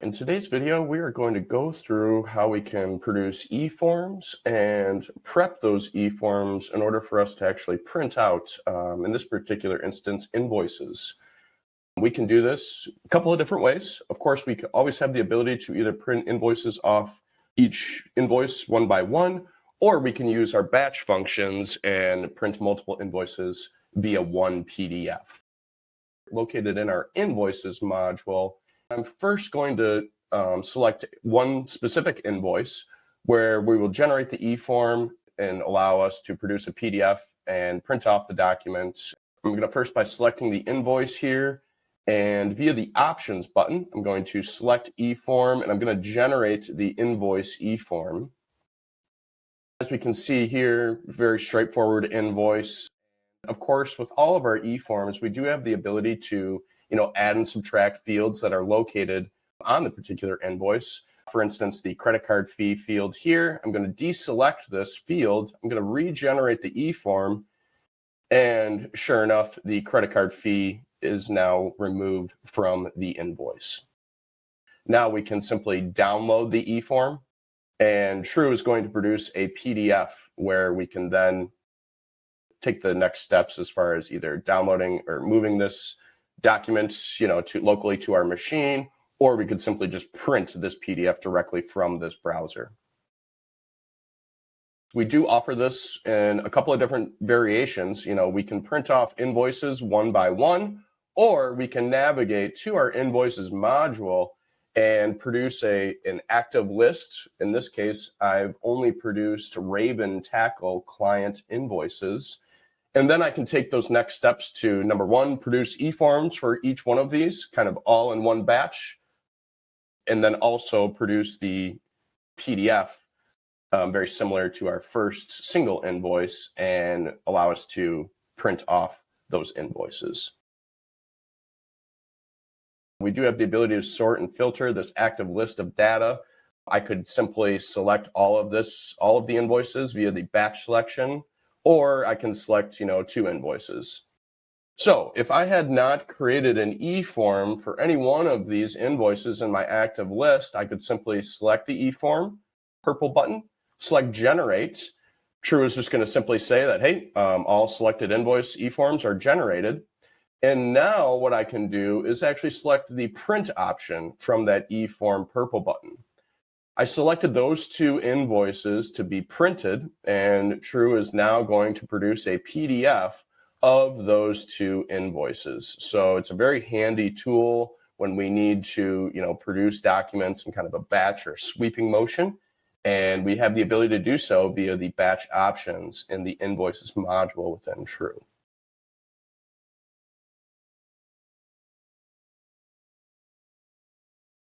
In today's video, we are going to go through how we can produce eForms and prep those eForms in order for us to actually print out, in this particular instance, invoices. We can do this a couple of different ways. Of course, we always have the ability to either print invoices off each invoice one by one, or we can use our batch functions and print multiple invoices via one PDF. Located in our invoices module, I'm first going to select one specific invoice where we will generate the eForm and allow us to produce a PDF and print off the document. I'm going to first by selecting the invoice here, and via the options button, I'm going to select eForm and I'm going to generate the invoice eForm. As we can see here, very straightforward invoice. Of course, with all of our eForms, we do have the ability to add and subtract fields that are located on the particular invoice. For instance, the credit card fee field here, I'm going to deselect this field. I'm going to regenerate the eForm, and sure enough, the credit card fee is now removed from the invoice. Now we can simply download the eForm, and True is going to produce a PDF where we can then take the next steps as far as either downloading or moving this document, to locally to our machine, or we could simply just print this PDF directly from this browser. We do offer this in a couple of different variations. We can print off invoices one by one, or we can navigate to our invoices module and produce an active list. In this case, I've only produced Raven Tackle client invoices. And then I can take those next steps to, number one, produce eForms for each one of these, kind of all in one batch, and then also produce the PDF, very similar to our first single invoice, and allow us to print off those invoices. We do have the ability to sort and filter this active list of data. I could simply select all of the invoices via the batch selection, or I can select, 2 invoices. So if I had not created an eForm for any one of these invoices in my active list, I could simply select the eForm, purple button, select generate. True is just going to simply say that, hey, all selected invoice eForms are generated. And now what I can do is actually select the print option from that eForm purple button. I selected those 2 invoices to be printed, and True is now going to produce a PDF of those 2 invoices. So it's a very handy tool when we need to, produce documents in kind of a batch or sweeping motion. And we have the ability to do so via the batch options in the invoices module within True.